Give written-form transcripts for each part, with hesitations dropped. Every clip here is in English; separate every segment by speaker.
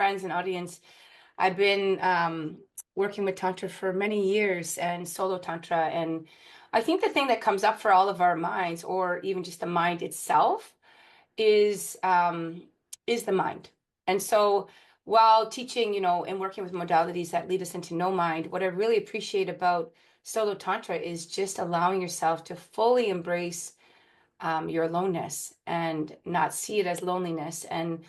Speaker 1: friends and audience, I've been working with Tantra for many years and Solo Tantra. And I think the thing that comes up for all of our minds, or even just the mind itself, is the mind. And so while teaching, and working with modalities that lead us into no mind, what I really appreciate about Solo Tantra is just allowing yourself to fully embrace your aloneness and not see it as loneliness. And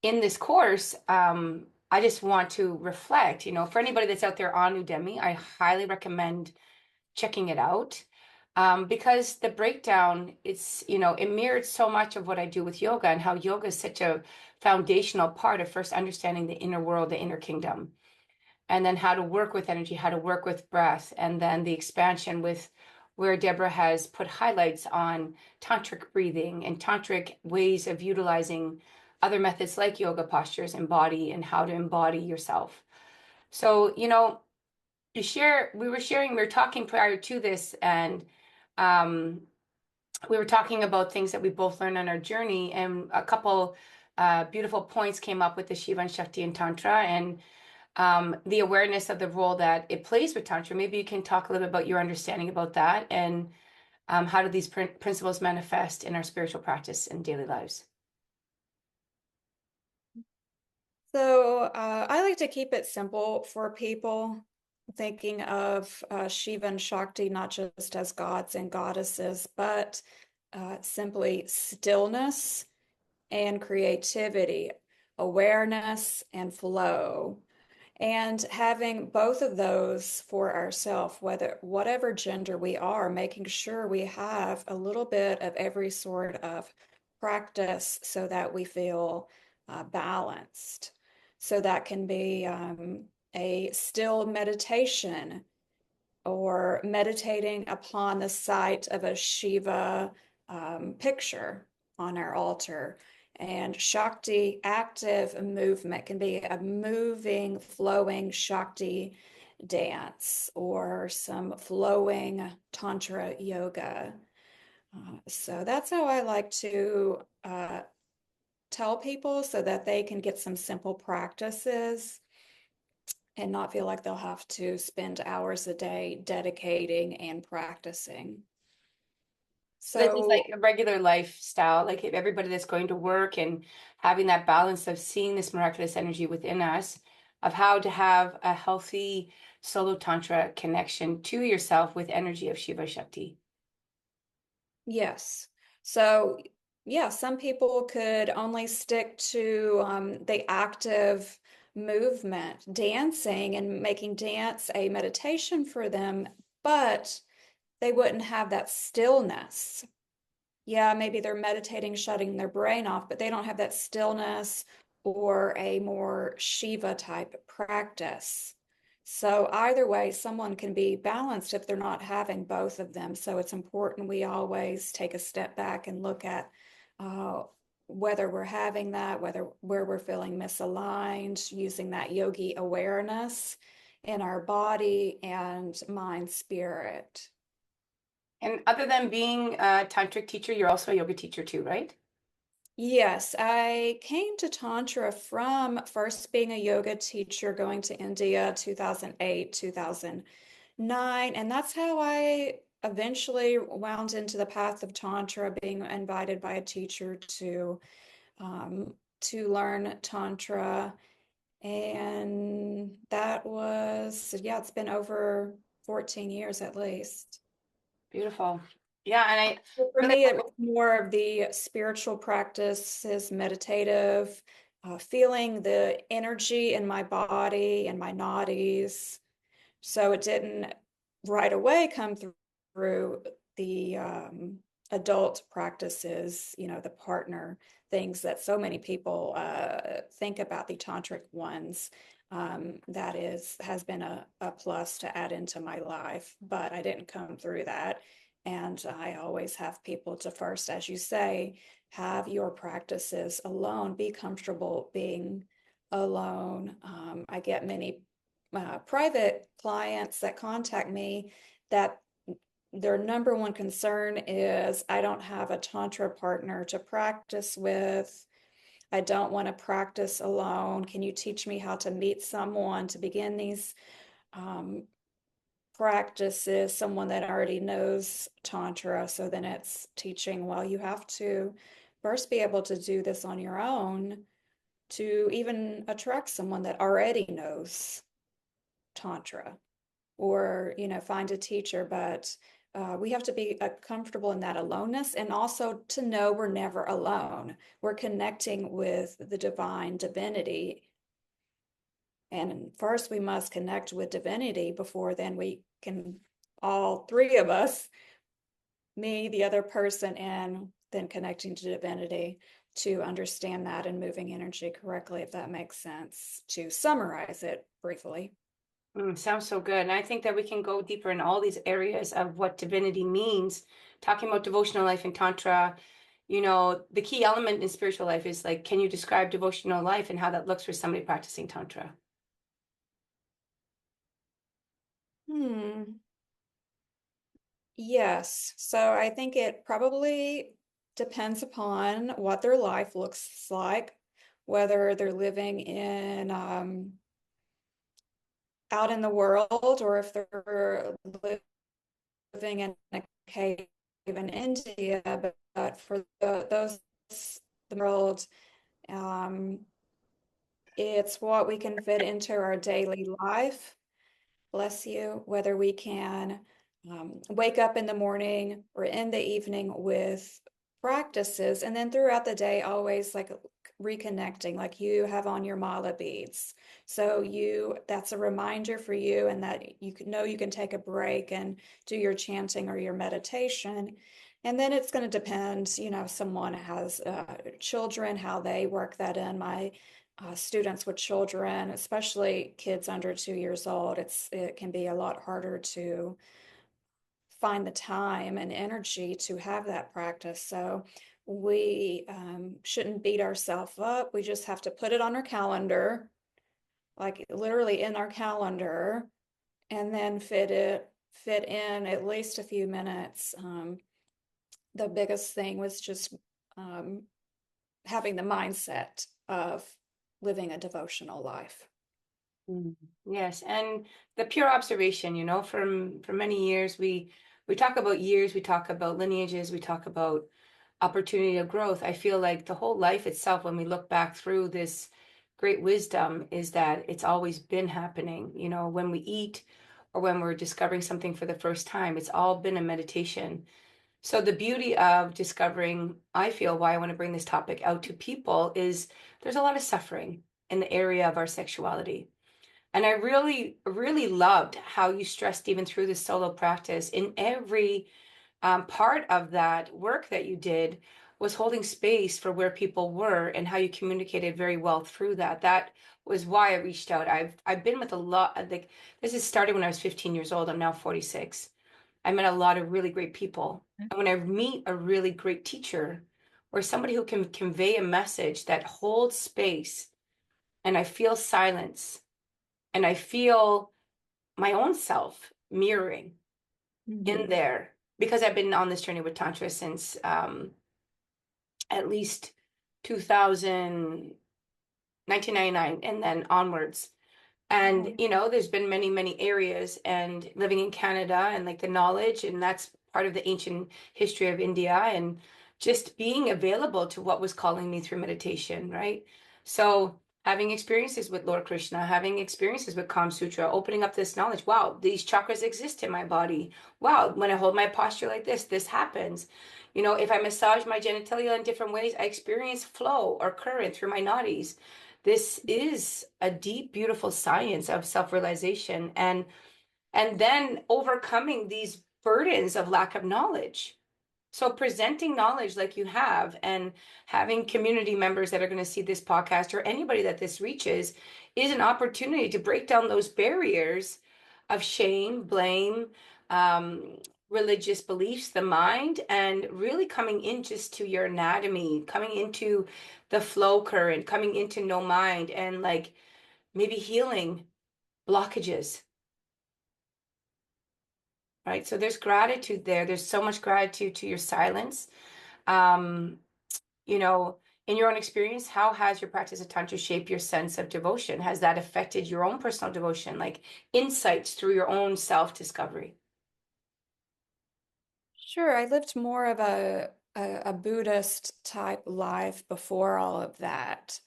Speaker 1: in this course, I just want to reflect, for anybody that's out there on Udemy, I highly recommend checking it out. Because the breakdown, it mirrored so much of what I do with yoga and how yoga is such a foundational part of first understanding the inner world, the inner kingdom, and then how to work with energy, how to work with breath, and then the expansion with where Debra has put highlights on tantric breathing and tantric ways of utilizing other methods like yoga postures and body and how to embody yourself. So, we were talking prior to this, and um, we were talking about things that we both learned on our journey, and a couple beautiful points came up with the Shiva and Shakti and Tantra, and the awareness of the role that it plays with Tantra. Maybe you can talk a little bit about your understanding about that, and how do these principles manifest in our spiritual practice and daily lives?
Speaker 2: So I like to keep it simple for people, thinking of Shiva and Shakti not just as gods and goddesses, but simply stillness and creativity, awareness and flow. And having both of those for ourselves, whatever gender we are, making sure we have a little bit of every sort of practice so that we feel balanced. So that can be a still meditation or meditating upon the sight of a Shiva picture on our altar. And Shakti, active movement, can be a moving, flowing Shakti dance or some flowing Tantra yoga. So that's how I like to tell people so that they can get some simple practices and not feel like they'll have to spend hours a day dedicating and practicing.
Speaker 1: This is like
Speaker 2: So,
Speaker 1: a regular lifestyle, like if everybody that's going to work and having that balance of seeing this miraculous energy within us, of how to have a healthy solo tantra connection to yourself with energy of Shiva Shakti.
Speaker 2: yes. So, yeah, some people could only stick to the active movement, dancing, and making dance a meditation for them, but they wouldn't have that stillness. Yeah, maybe they're meditating, shutting their brain off, but they don't have that stillness or a more Shiva type practice. So either way, someone can be balanced if they're not having both of them. So it's important we always take a step back and look at uh, whether we're having that, where we're feeling misaligned, using that yogi awareness in our body and mind spirit.
Speaker 1: And other than being a tantric teacher, you're also a yoga teacher too, right?
Speaker 2: Yes, I came to Tantra from first being a yoga teacher, going to India 2008, 2009, and that's how I eventually wound into the path of Tantra, being invited by a teacher to learn Tantra. And that was, yeah, it's been over 14 years at least.
Speaker 1: Beautiful. Yeah, and I
Speaker 2: For
Speaker 1: really
Speaker 2: me, it was more of the spiritual practices, meditative, feeling the energy in my body and my nadis. So it didn't right away come through the adult practices, the partner things that so many people think about, the tantric ones. That has been a plus to add into my life, but I didn't come through that. And I always have people to first, as you say, have your practices alone, be comfortable being alone. I get many private clients that contact me that their number one concern is I don't have a tantra partner to practice with. I don't want to practice alone. Can you teach me how to meet someone to begin these um, practices, someone that already knows Tantra? So then it's teaching, well, you have to first be able to do this on your own to even attract someone that already knows Tantra, or find a teacher. But we have to be comfortable in that aloneness, and also to know we're never alone. We're connecting with the divine divinity, and first we must connect with divinity before then we can, all three of us, me, the other person, and then connecting to divinity, to understand that and moving energy correctly, if that makes sense, to summarize it briefly.
Speaker 1: Sounds so good. And I think that we can go deeper in all these areas of what divinity means, talking about devotional life and Tantra. The key element in spiritual life is like, can you describe devotional life and how that looks for somebody practicing Tantra?
Speaker 2: Hmm. Yes. So I think it probably depends upon what their life looks like, whether they're living in out in the world, or if they're living in a cave in India. But for those, the world, um, it's what we can fit into our daily life. Bless you, whether we can wake up in the morning or in the evening with practices, and then throughout the day, always like reconnecting, like you have on your mala beads. So that's a reminder for you, and that you can know you can take a break and do your chanting or your meditation. And then it's going to depend, if someone has children, how they work that in. My students with children, especially kids under 2 years old, it can be a lot harder to find the time and energy to have that practice. So we shouldn't beat ourselves up. We just have to put it on our calendar, like literally in our calendar, and then fit in at least a few minutes. The biggest thing was just um, having the mindset of living a devotional life.
Speaker 1: Mm. Yes, and the pure observation, for many years we talk about years, we talk about lineages, we talk about opportunity of growth. I feel like the whole life itself, when we look back through this great wisdom, is that it's always been happening. When we eat or when we're discovering something for the first time, it's all been a meditation. So the beauty of discovering, I feel why I want to bring this topic out to people is there's a lot of suffering in the area of our sexuality. And I really, really loved how you stressed even through the solo practice in every part of that work that you did was holding space for where people were and how you communicated very well through that. That was why I reached out. I've been with a lot, like this has started when I was 15 years old. I'm now 46. I met a lot of really great people. And when I meet a really great teacher or somebody who can convey a message that holds space, and I feel silence, and I feel my own self mirroring in
Speaker 2: Mhm.
Speaker 1: there, because I've been on this journey with Tantra since at least 2000, 1999, and then onwards. And,
Speaker 2: Right.
Speaker 1: there's been many, many areas, and living in Canada and like the knowledge, and that's part of the ancient history of India, and just being available to what was calling me through meditation, right? So having experiences with Lord Krishna, having experiences with Kam Sutra, opening up this knowledge. Wow, these chakras exist in my body. Wow, when I hold my posture like this happens. If I massage my genitalia in different ways, I experience flow or current through my nadis. This is a deep, beautiful science of self-realization, and then overcoming these burdens of lack of knowledge. So presenting knowledge like you have, and having community members that are going to see this podcast, or anybody that this reaches, is an opportunity to break down those barriers of shame, blame, um, religious beliefs, the mind, and really coming in just to your anatomy, coming into the flow current, coming into no mind, and like maybe healing blockages, right? So there's gratitude there. There's so much gratitude to your silence. Um, you know, In your own experience, how has your practice of Tantra shaped your sense of devotion? Has that affected your own personal devotion, like insights through your own self-discovery?
Speaker 2: Sure, I lived more of a Buddhist type life before all of that.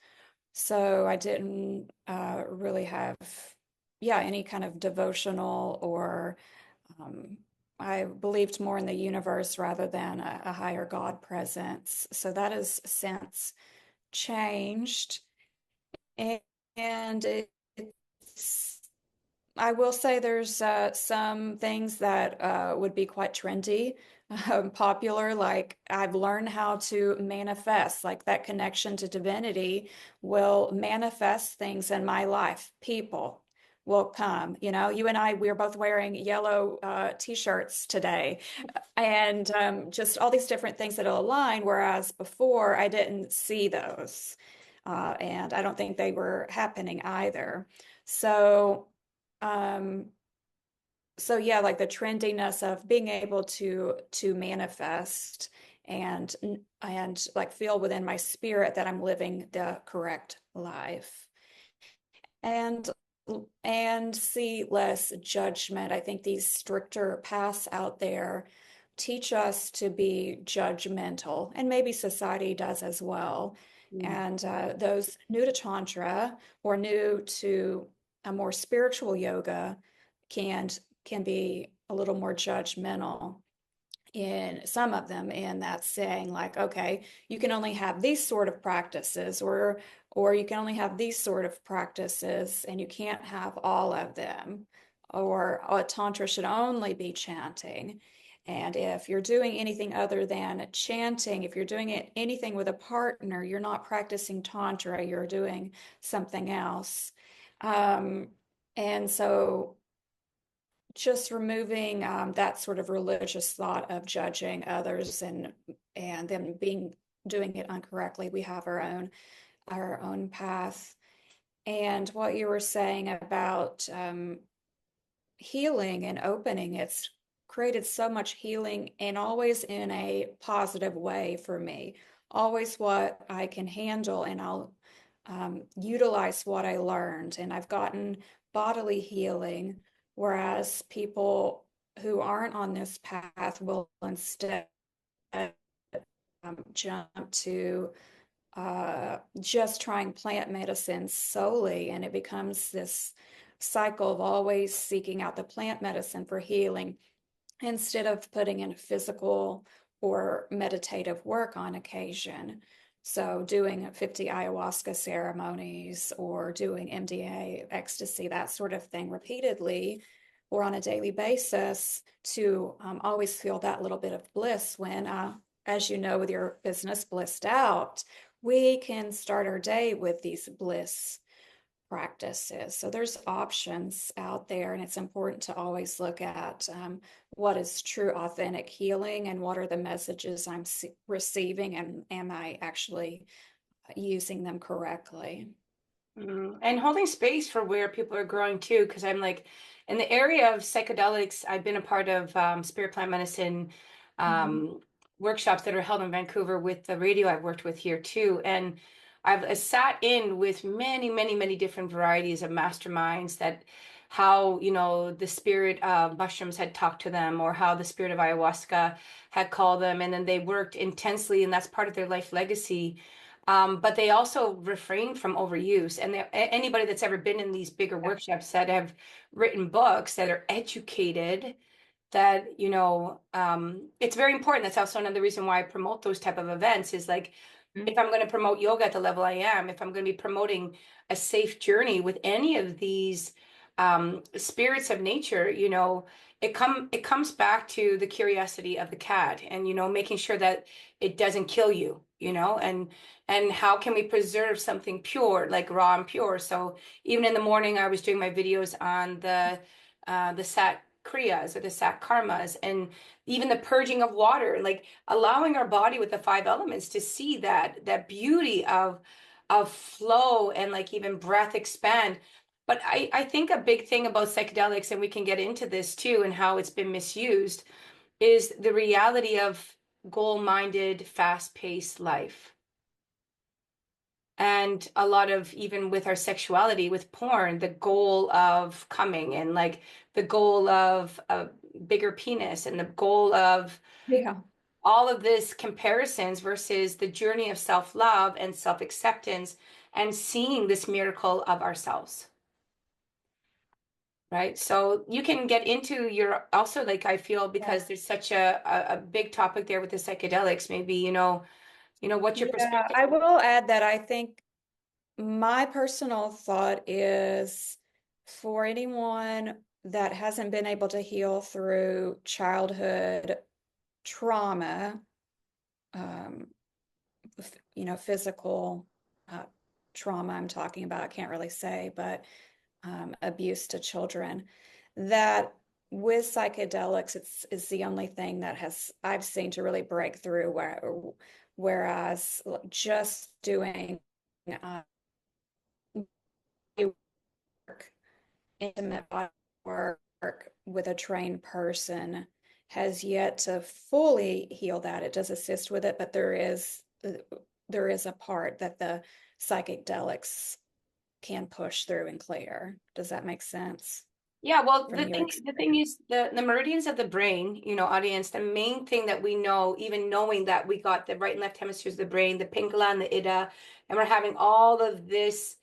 Speaker 2: So I didn't really have, yeah, any kind of devotional or um, I believed more in the universe rather than a higher God presence. So that has since changed. And, and it's I will say there's some things that would be quite trendy, popular. Like I've learned how to manifest, like that connection to divinity will manifest things in my life. People will come. You know, you and I, we're both wearing yellow t-shirts today, and just all these different things that'll align. Whereas before, I didn't see those, and I don't think they were happening either. So. Um, so yeah, like the trendiness of being able to manifest and like feel within my spirit that I'm living the correct life and and see less judgment. I think these stricter paths out there teach us to be judgmental, and maybe society does as well.
Speaker 1: Mm.
Speaker 2: And those new to Tantra or new to a more spiritual yoga can can be a little more judgmental in some of them, and that's saying like, okay, you can only have these sort of practices, or you can only have these sort of practices and you can't have all of them, or a tantra should only be chanting. And if you're doing anything other than chanting, if you're doing anything with a partner, you're not practicing tantra, you're doing something else. um, and so just removing that sort of religious thought of judging others and them being doing it incorrectly. We have our own path. And what you were saying about healing and opening, it's created so much healing and always in a positive way for me. Always what I can handle, and I'll utilize what I learned. And I've gotten bodily healing, whereas people who aren't on this path will instead jump to just trying plant medicine solely, and it becomes this cycle of always seeking out the plant medicine for healing instead of putting in physical or meditative work on occasion. So, doing 50 ayahuasca ceremonies or doing MDA, ecstasy, that sort of thing repeatedly or on a daily basis to always feel that little bit of bliss when, as you know, with your business blissed out, we can start our day with these bliss practices. So there's options out there, and it's important to always look at what is true, authentic healing, and what are the messages I'm receiving, and am I actually using them correctly?
Speaker 1: And holding space for where people are growing too, because I'm like in the area of psychedelics, I've been a part of spirit plant medicine
Speaker 2: Mhm.
Speaker 1: um, workshops that are held in Vancouver with the radio I've worked with here too. And I've sat in with many, many, many different varieties of masterminds that how, the spirit of mushrooms had talked to them or how the spirit of ayahuasca had called them. And then they worked intensely, and that's part of their life legacy, but they also refrain from overuse. And anybody that's ever been in these bigger
Speaker 2: Yeah.
Speaker 1: workshops that have written books that are educated, that, it's very important. That's also another reason why I promote those type of events is like,
Speaker 2: Mhm.
Speaker 1: if I'm going to promote yoga at the level I am, if I'm going to be promoting a safe journey with any of these spirits of nature, it comes back to the curiosity of the cat, and making sure that it doesn't kill you, and how can we preserve something pure, like raw and pure. So even in the morning, I was doing my videos on the sat kriyas or the sat karmas, and even the purging of water, like allowing our body with the five elements to see that beauty of flow and like even breath expand. But I think a big thing about psychedelics, and we can get into this too, and how it's been misused, is the reality of goal-minded, fast-paced life. And a lot of, even with our sexuality, with porn, the goal of coming, and like the goal of a bigger penis, and the goal of
Speaker 2: Yeah.
Speaker 1: all of this comparisons versus the journey of self-love and self-acceptance and seeing this miracle of ourselves. Right. So you can get into your also, like, I feel, because there's such a big topic there with the psychedelics, maybe, what's your
Speaker 2: Yeah,
Speaker 1: perspective?
Speaker 2: I will add that I think my personal thought is for anyone that hasn't been able to heal through childhood trauma, um, physical uh, trauma I'm talking about, I can't really say, but abuse to children, that with psychedelics, it's the only thing that has I've seen to really break through, whereas just doing uh, work, intimate body work with a trained person has yet to fully heal that. It does assist with it, but there is a part that the psychedelics can push through and clear. Does that make sense
Speaker 1: Yeah, well,
Speaker 2: from your
Speaker 1: the thing
Speaker 2: experience?
Speaker 1: is, the meridians of the brain, audience, the main thing that we know, even knowing that we got the right and left hemispheres of the brain, the Pingala and the Ida, and we're having all of this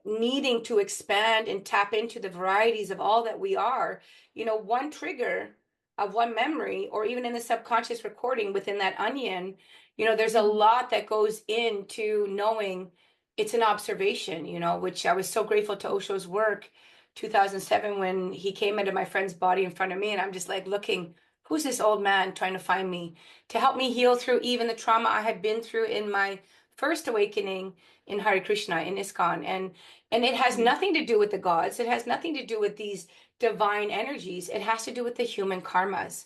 Speaker 1: needing to expand and tap into the varieties of all that we are, one trigger of one memory, or even in the subconscious recording within that onion, there's a
Speaker 2: Mhm.
Speaker 1: lot that goes into knowing it's an observation, which I was so grateful to Osho's work 2007 when he came into my friend's body in front of me, and I'm just like looking, who's this old man trying to find me to help me heal through even the trauma I had been through in my first awakening in Hare Krishna in ISKCON. And it has nothing to do with the gods. It has nothing to do with these divine energies. It has to do with the human karmas.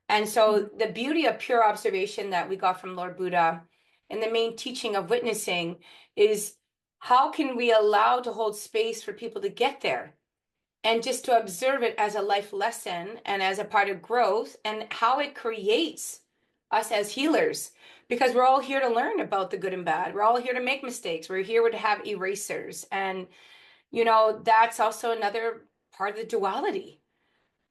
Speaker 1: And so
Speaker 2: Mhm.
Speaker 1: the beauty of pure observation that we got from Lord Buddha and the main teaching of witnessing is, how can we allow to hold space for people to get there and just to observe it as a life lesson and as a part of growth, and how it creates us as healers, because we're all here to learn about the good and bad. We're all here to make mistakes. We're here to have erasers. And that's also another part of the duality.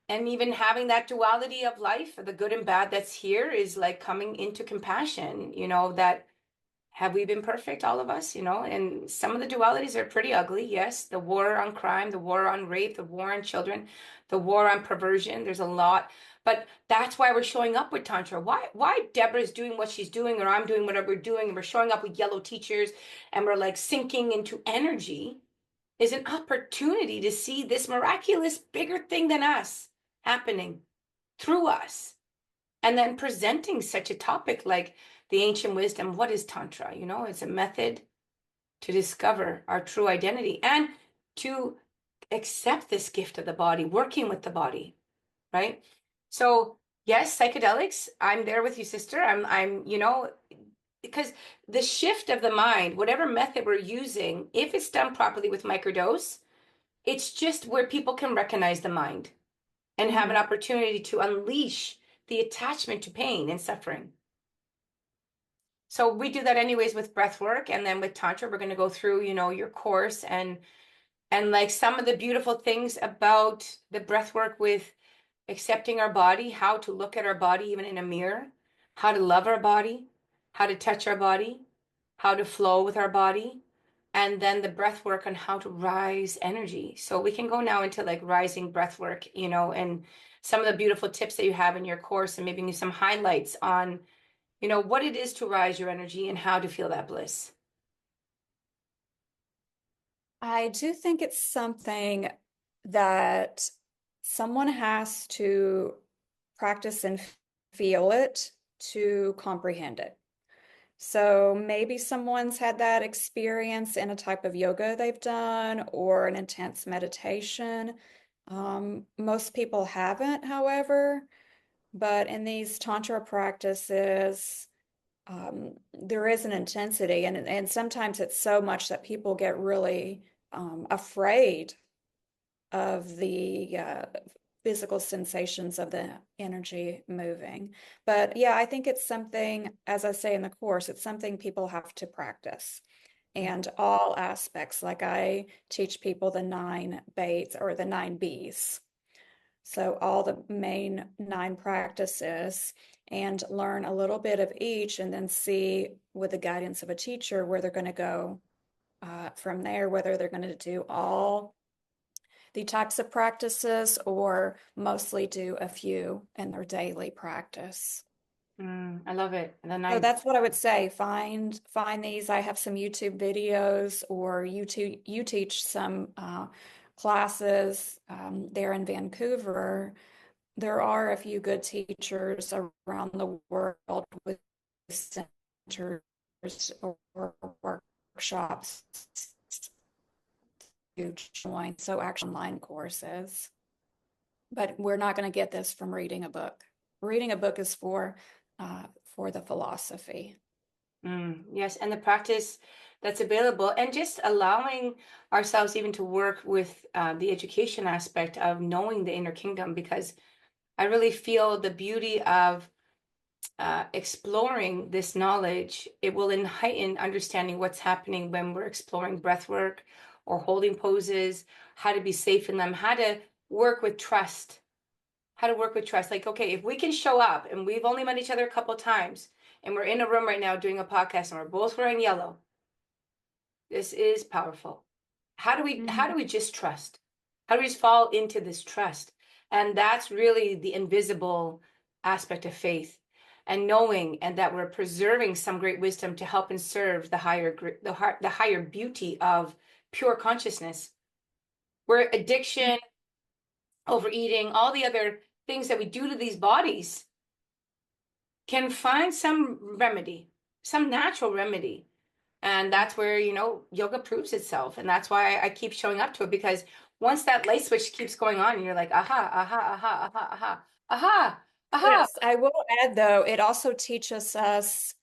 Speaker 1: And even having that duality of life, the good and bad that's here, is like coming into compassion, that have we been perfect, all of us, and some of the dualities are pretty ugly. Yes, the war on crime, the war on rape, the war on children, the war on perversion. There's a lot, but that's why we're showing up with Tantra. Why Deborah's doing what she's doing, or I'm doing whatever we're doing, and we're showing up with yellow teachers, and we're like sinking into energy, is an opportunity to see this miraculous, bigger thing than us happening through us, and then presenting such a topic like the ancient wisdom. What is Tantra? It's a method to discover our true identity and to accept this gift of the body, working with the body, right? So, yes, psychedelics, I'm there with you, sister. Because the shift of the mind, whatever method we're using, if it's done properly with microdose, it's just where people can recognize the mind and have an
Speaker 2: Mhm.
Speaker 1: opportunity to unleash the attachment to pain and suffering. So we do that anyways with breath work, and then with Tantra, we're going to go through, your course, and like some of the beautiful things about the breath work with accepting our body, how to look at our body even in a mirror, how to love our body, how to touch our body, how to flow with our body, and then the breath work on how to rise energy. So we can go now into like rising breath work, and some of the beautiful tips that you have in your course, and maybe some highlights on, what it is to rise your energy and how to feel that bliss.
Speaker 2: I do think it's something that someone has to practice and feel it to comprehend it. So maybe someone's had that experience in a type of yoga they've done or an intense meditation. Most people haven't, however, but in these tantra practices, there is an intensity, and sometimes it's so much that people get really afraid of the physical sensations of the energy moving. But yeah, I think it's something, as I say in the course, it's something people have to practice. and all aspects. Like I teach people the 9 baits or the 9 Bs. So all the main 9 practices and learn a little bit of each and then see with the guidance of a teacher where they're going to go from there, whether they're going to do all the types of practices or mostly do a few in their daily practice.
Speaker 1: I love it. And then
Speaker 2: So
Speaker 1: I,
Speaker 2: that's what I would say. Find these. I have some YouTube videos, or you teach some classes there in Vancouver. There are a few good teachers around the world with centers or workshops to join. So actual online courses. But we're not going to get this from reading a book. Reading a book is for the philosophy.
Speaker 1: yes, and the practice that's available, and just allowing ourselves even to work with the education aspect of knowing the inner kingdom, because I really feel the beauty of exploring this knowledge. It will heighten understanding what's happening when we're exploring breath work or holding poses, how to be safe in them, how to work with trust, how to work with trust. Like, okay, if we can show up and we've only met each other a couple times and we're in a room right now doing a podcast and we're both wearing yellow, this is powerful. How do
Speaker 2: Mhm.
Speaker 1: we just trust? How do we just fall into this trust? And that's really the invisible aspect of faith, and knowing and that we're preserving some great wisdom to help and serve the the higher beauty of pure consciousness, where addiction, overeating, all the other things that we do to these bodies can find some remedy, some natural remedy. And that's where, yoga proves itself. And that's why I keep showing up to it, because once that light switch keeps going on and you're like, aha, aha, aha, aha, aha, aha, aha.
Speaker 2: Yes, I will add though, it also teaches us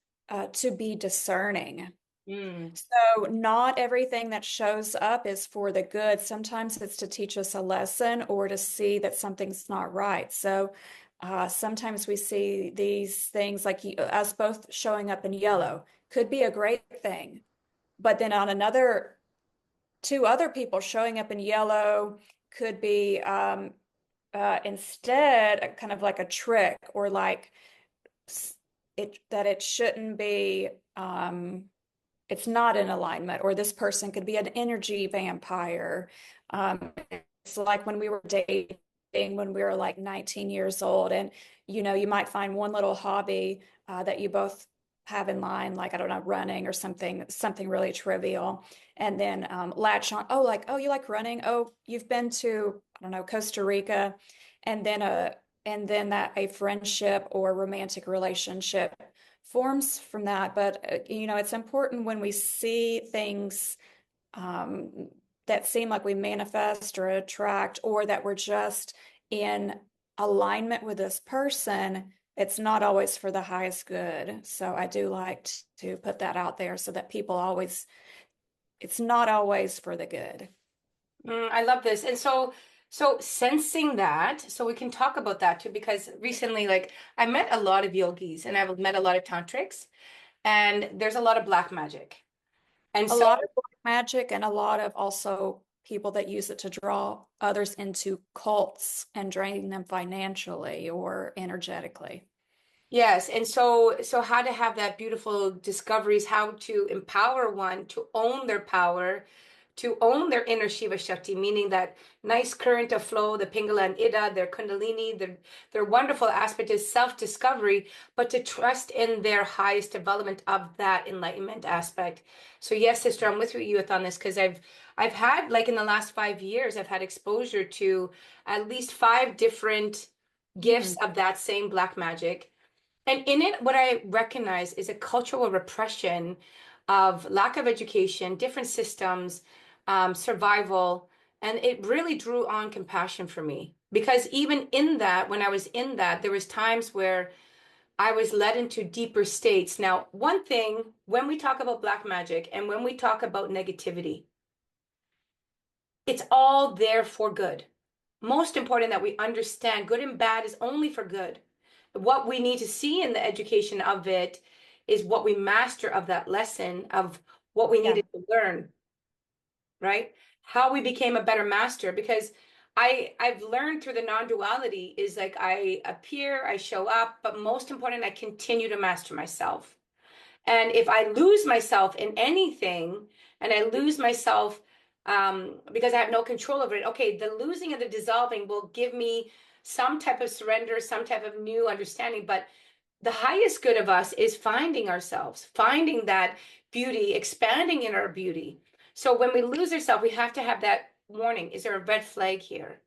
Speaker 2: to be discerning.
Speaker 1: Mm,
Speaker 2: So not everything that shows up is for the good. Sometimes it's to teach us a lesson or to see that something's not right. So sometimes we see these things like us both showing up in yellow could be a great thing. But then on another, two other people showing up in yellow could be instead kind of like a trick, or like it shouldn't be it's not in alignment, or this person could be an energy vampire. It's like when we were dating, when we were like 19 years old, and you might find one little hobby that you both have in line, like I don't know, running or something really trivial, and then latch on. Oh, like, oh, you like running? Oh, you've been to, I don't know, Costa Rica, and then that a friendship or romantic relationship forms from that. But it's important when we see things um, that seem like we manifest or attract, or that we're just in alignment with this person, it's not always for the highest good. So I do like to put that out there so that people always, it's not always for the good.
Speaker 1: I love this. And so sensing that, so we can talk about that too, because recently, like, I met a lot of yogis and I've met a lot of tantrics, and there's a lot of black magic. And
Speaker 2: A
Speaker 1: so,
Speaker 2: lot of black magic, and a lot of also people that use it to draw others into cults and drain them financially or energetically.
Speaker 1: yes, and so how to have that beautiful discoveries, how to empower one to own their power, to own their inner Shiva Shakti, meaning that nice current of flow, the Pingala and Ida, their Kundalini, their wonderful aspect is self-discovery, but to trust in their highest development of that enlightenment aspect. So yes, sister, I'm with you on this, because I've had, like, in the last 5 years, I've had exposure to at least five different gifts
Speaker 2: Mm.
Speaker 1: of that same black magic. And in it, what I recognize is a cultural repression of lack of education, different systems, survival. And it really drew on compassion for me. Because even in that, when I was in that, there was times where I was led into deeper states. Now, one thing, when we talk about black magic and when we talk about negativity, it's all there for good. Most important that we understand good and bad is only for good. What we need to see in the education of it is what we master of that lesson, of what we
Speaker 2: Yeah.
Speaker 1: needed to to learn, right? How we became a better master, because I've learned through the non-duality is like I appear, I show up, but most important, I continue to master myself. And if I lose myself in anything, and I lose myself because I have no control over it, okay, the losing and the dissolving will give me some type of surrender, some type of new understanding. But the highest good of us is finding ourselves, finding that beauty, expanding in our beauty. So when we lose ourselves, we have to have that warning. Is there a red flag here?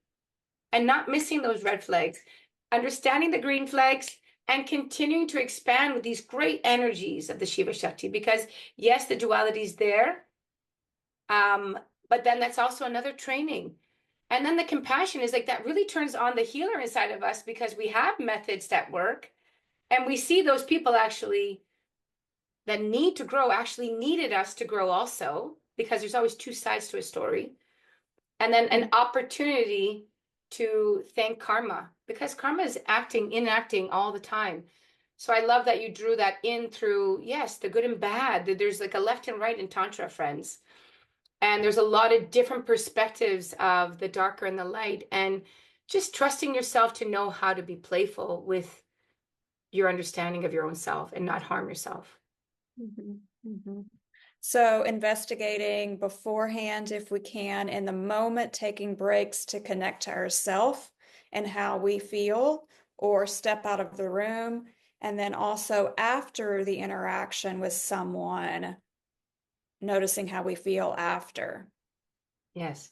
Speaker 1: And not missing those red flags, understanding the green flags, and continuing to expand with these great energies of the Shiva Shakti. Because yes, the duality is there, but then that's also another training. And then the compassion is like that really turns on the healer inside of us, because we have methods that work, and we see those people actually that need to grow actually needed us to grow also, because there's always two sides to a story. And then an opportunity to thank karma, because karma is enacting all the time. So I love that you drew that in through, yes, the good and bad. There's like a left and right in Tantra, friends. And there's a lot of different perspectives of the darker and the light. And just trusting yourself to know how to be playful with your understanding of your own self and not harm yourself.
Speaker 2: Mhm, mhm. So investigating beforehand, if we can, in the moment, taking breaks to connect to ourself and how we feel, or step out of the room. And then also after the interaction with someone, noticing how we feel after.
Speaker 1: Yes.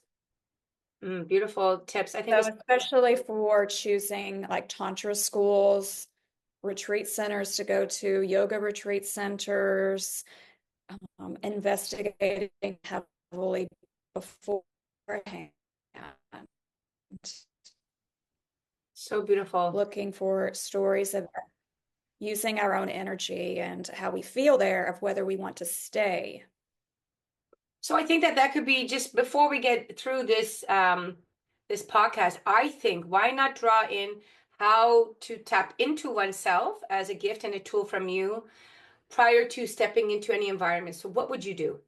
Speaker 1: Beautiful tips. I think
Speaker 2: So
Speaker 1: this,
Speaker 2: especially for choosing like Tantra schools, retreat centers to go to, yoga retreat centers, investigating heavily beforehand,
Speaker 1: so beautiful.
Speaker 2: looking for stories of using our own energy and how we feel there, of whether we want to stay.
Speaker 1: So I think that that could be just before we get through this this podcast. I think why not draw in how to tap into oneself as a gift and a tool from you prior to stepping into any environment. So what would you do?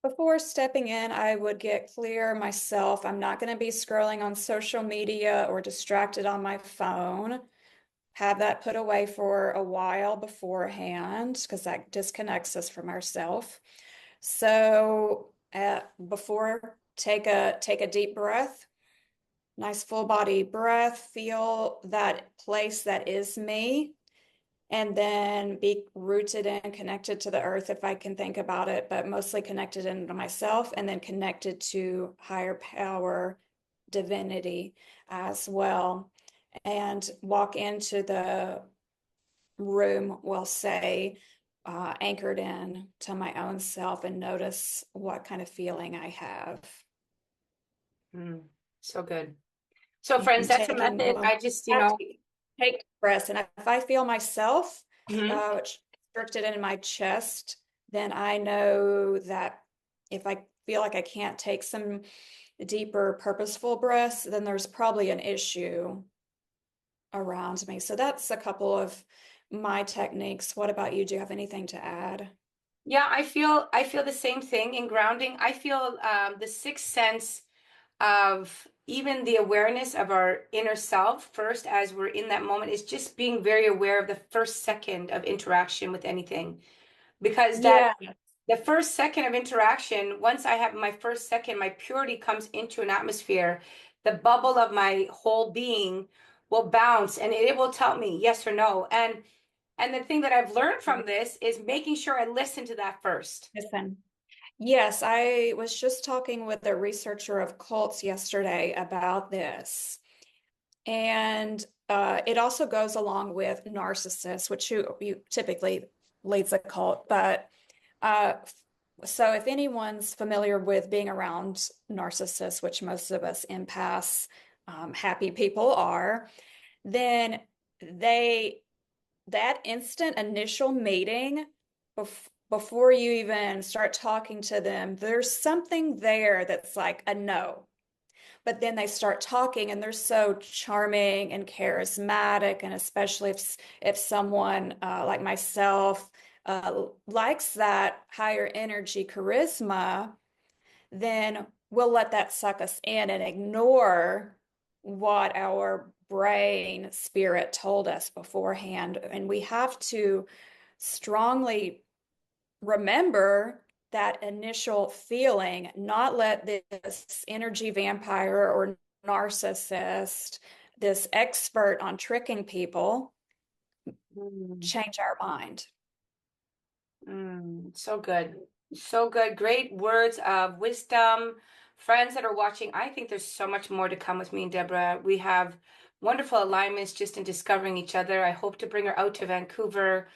Speaker 2: Before stepping in, I would get clear myself. I'm not going to be scrolling on social media or distracted on my phone. Have that put away for a while beforehand, because that disconnects us from ourselves. So before, take a deep breath, nice full body breath, feel that place that is me, and then be rooted and connected to the earth if I can think about it, but mostly connected into myself, and then connected to higher power, divinity as well. And walk into the room, we'll say, anchored in to my own self, and notice what kind of feeling I have.
Speaker 1: Mm, so good. So friends,
Speaker 2: And
Speaker 1: that's a
Speaker 2: taking
Speaker 1: method. I just,
Speaker 2: take breaths. And if I feel myself
Speaker 1: mhm.
Speaker 2: restricted in my chest, then I know that if I feel like I can't take some deeper, purposeful breaths, then there's probably an issue around me. So that's a couple of my techniques. What about you? Do you have anything to add?
Speaker 1: Yeah, I feel the same thing in grounding. I feel the sixth sense of even the awareness of our inner self first as we're in that moment is just being very aware of the first second of interaction with anything. Because that
Speaker 2: Yeah.
Speaker 1: the first second of interaction, once I have my first second, my purity comes into an atmosphere, the bubble of my whole being will bounce and it will tell me yes or no. And the thing that I've learned from this is making sure I listen to that first.
Speaker 2: Listen. Yes, I was just talking with a researcher of cults yesterday about this. And it also goes along with narcissists, which you typically leads a cult. But uh, so if anyone's familiar with being around narcissists, which most of us empaths, happy people are, then they that instant initial meeting, before you even start talking to them, there's something there that's like a no. But then they start talking and they're so charming and charismatic. And especially if someone like myself likes that higher energy charisma, then we'll let that suck us in and ignore what our brain spirit told us beforehand. And we have to strongly remember that initial feeling, not let this energy vampire or narcissist, this expert on tricking people,
Speaker 1: Mm.
Speaker 2: change our mind.
Speaker 1: So good. So good. Great words of wisdom. Friends that are watching, I think there's so much more to come with me and Deborah. We have wonderful alignments just in discovering each other. I hope to bring her out to Vancouver.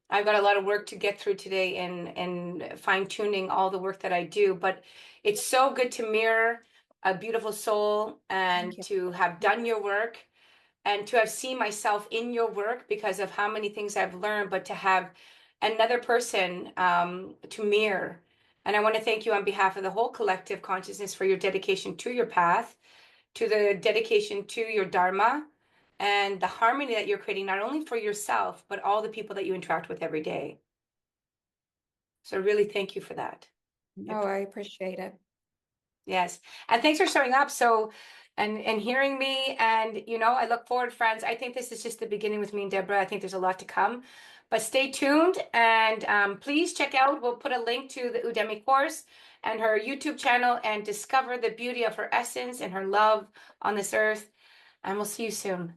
Speaker 1: I've got a lot of work to get through today in fine-tuning all the work that I do, but it's so good to mirror a beautiful soul
Speaker 2: Thank
Speaker 1: and
Speaker 2: you.
Speaker 1: to have done your work and to have seen myself in your work because of how many things I've learned, but to have another person to mirror. And I want to thank you on behalf of the whole collective consciousness for your dedication to your path, to the dedication to your Dharma, and the harmony that you're creating, not only for yourself, but all the people that you interact with every day. So really thank you for that.
Speaker 2: Oh, I appreciate it.
Speaker 1: Yes. And thanks for showing up. So, and hearing me. And, I look forward, friends. I think this is just the beginning with me and Deborah. I think there's a lot to come. But stay tuned and please check out. We'll put a link to the Udemy course and her YouTube channel and discover the beauty of her essence and her love on this earth. And we'll see you soon.